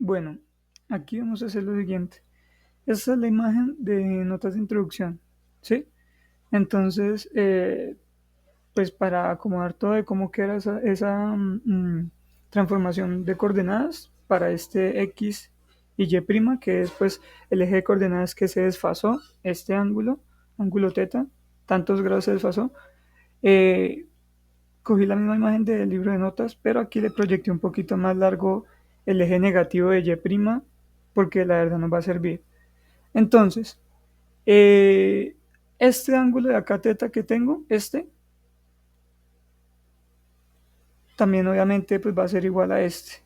Bueno, aquí vamos a hacer lo siguiente. Esta es la imagen de notas de introducción, ¿sí? Entonces, pues para acomodar todo de cómo queda esa transformación de coordenadas para este X y Y', que es pues el eje de coordenadas que se desfasó, este ángulo teta, tantos grados se desfasó. eh, Cogí la misma imagen del libro de notas, pero aquí le proyecté un poquito más largo el eje negativo de Y', porque la verdad no va a servir. Entonces, eh, este ángulo de acá teta que tengo, también obviamente pues va a ser igual a este.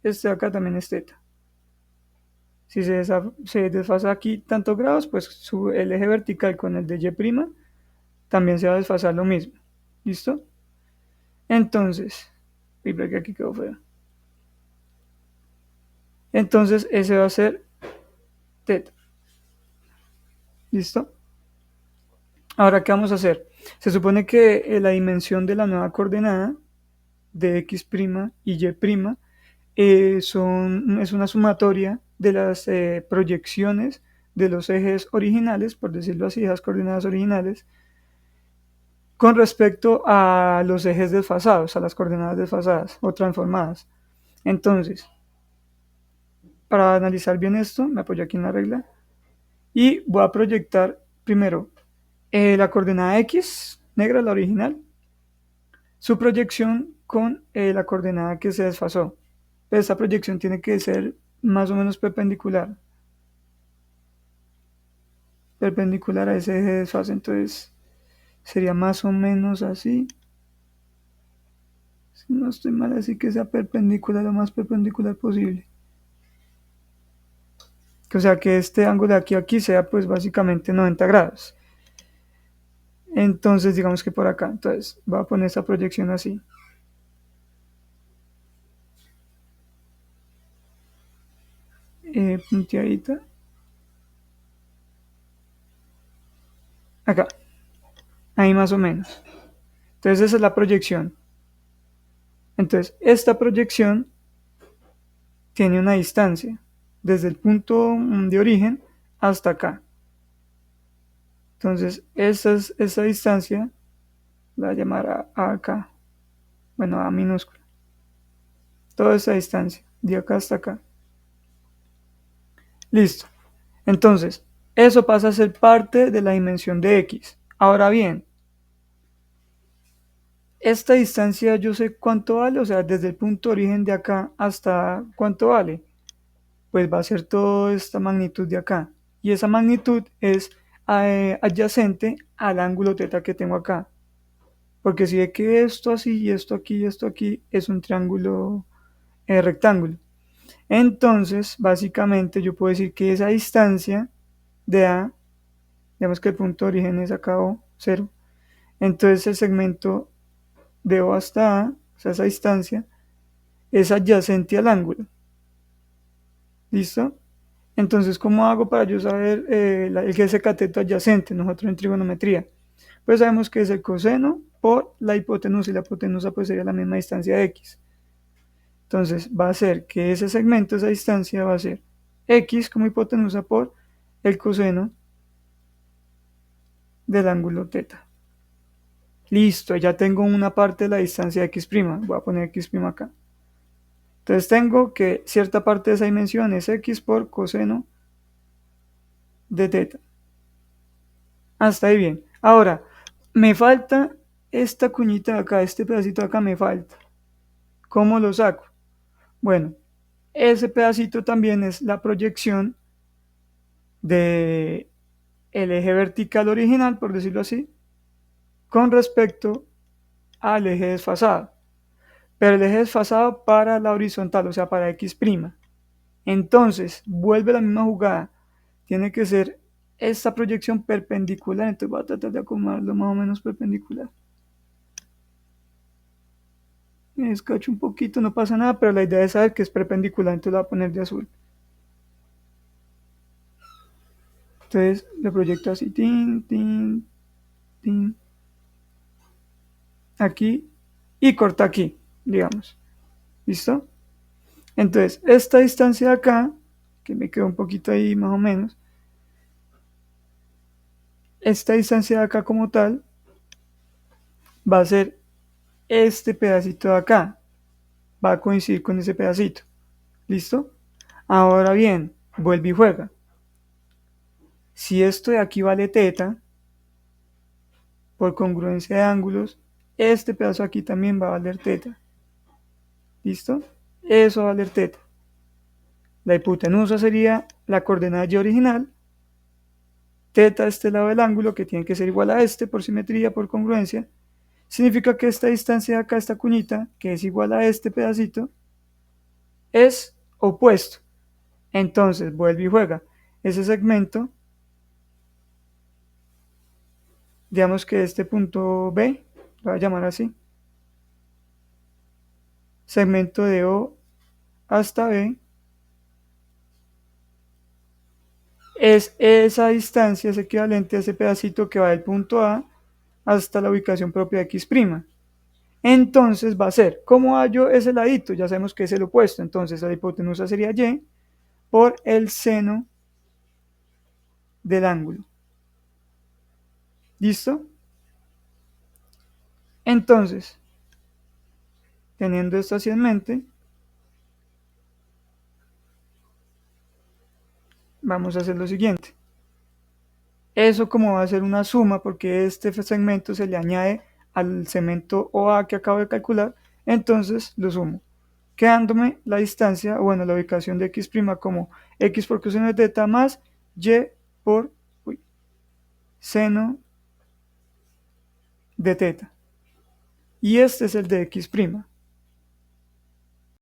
Este de acá también es teta. Si se desfasa aquí tantos grados, pues el eje vertical con el de Y' también se va a desfasar lo mismo. ¿Listo? Entonces, y que aquí quedó feo. Entonces ese va a ser teta. ¿Listo? Ahora, ¿qué vamos a hacer? Se supone que la dimensión de la nueva coordenada de X' y Y' es una sumatoria de las proyecciones de los ejes originales, por decirlo así, las coordenadas originales, con respecto a los ejes desfasados, a las coordenadas desfasadas o transformadas. Entonces, para analizar bien esto, me apoyo aquí en la regla y voy a proyectar primero la coordenada X, negra, la original, su proyección con la coordenada que se desfasó. Pero esta proyección tiene que ser más o menos perpendicular a ese eje de desfase. Entonces sería más o menos así. Si no estoy mal, así que sea perpendicular, lo más perpendicular posible. O sea que este ángulo de aquí a aquí sea pues básicamente 90 grados. Entonces digamos que por acá. Entonces voy a poner esta proyección así. Punteadita. Acá. Ahí más o menos. Entonces esa es la proyección. Entonces esta proyección tiene una distancia desde el punto de origen hasta acá. Entonces esa distancia la voy a llamar a acá. Bueno, a minúscula. Toda esa distancia, de acá hasta acá. Listo. Entonces, eso pasa a ser parte de la dimensión de X. Ahora bien, esta distancia yo sé cuánto vale, o sea, desde el punto de origen de acá hasta cuánto vale. Pues va a ser toda esta magnitud de acá. Y esa magnitud es adyacente al ángulo teta que tengo acá. Porque si ve que esto así y esto aquí y esto aquí es un triángulo rectángulo. Entonces, básicamente yo puedo decir que esa distancia de A, digamos que el punto de origen es acá O, 0. Entonces el segmento de O hasta A, o sea, esa distancia, es adyacente al ángulo. ¿Listo? Entonces, ¿cómo hago para yo saber el que es el cateto adyacente? Nosotros en trigonometría. Pues sabemos que es el coseno por la hipotenusa y la hipotenusa pues sería la misma distancia de X. Entonces va a ser que ese segmento, esa distancia va a ser X como hipotenusa por el coseno del ángulo teta. Listo, ya tengo una parte de la distancia de X'. Voy a poner X' acá. Entonces tengo que cierta parte de esa dimensión es X por coseno de teta. Hasta ahí bien. Ahora, me falta esta cuñita de acá, este pedacito de acá me falta. ¿Cómo lo saco? Bueno, ese pedacito también es la proyección de el eje vertical original, por decirlo así, con respecto al eje desfasado. Pero el eje desfasado para la horizontal, o sea, para X'. Entonces, vuelve la misma jugada. Tiene que ser esta proyección perpendicular, entonces voy a tratar de acomodarlo más o menos perpendicular. Me descacho un poquito, no pasa nada, pero la idea es saber que es perpendicular, entonces la voy a poner de azul. Entonces le proyecto así, tin, tin, tin, aquí y corta aquí, digamos. ¿Listo? Entonces, esta distancia de acá, que me quedó un poquito ahí más o menos, esta distancia de acá como tal va a ser este pedacito de acá, va a coincidir con ese pedacito. ¿Listo? Ahora bien, vuelve y juega. Si esto de aquí vale teta, por congruencia de ángulos, este pedazo aquí también va a valer teta. ¿Listo? Eso va a valer teta. La hipotenusa sería la coordenada y original, teta de este lado del ángulo, que tiene que ser igual a este por simetría, por congruencia. Significa que esta distancia de acá, esta cuñita, que es igual a este pedacito, es opuesto. Entonces, vuelve y juega. Ese segmento, digamos que este punto B, lo voy a llamar así, segmento de O hasta B, es esa distancia, es equivalente a ese pedacito que va del punto A hasta la ubicación propia de X'. Entonces va a ser, ¿cómo hallo ese ladito? Ya sabemos que es el opuesto, entonces la hipotenusa sería Y por el seno del ángulo. ¿Listo? Entonces, teniendo esto así en mente, vamos a hacer lo siguiente. Eso como va a ser una suma, porque este segmento se le añade al segmento OA que acabo de calcular, entonces lo sumo, quedándome la distancia, bueno, la ubicación de X' como X por coseno de teta más Y por seno de teta. Y este es el de X'.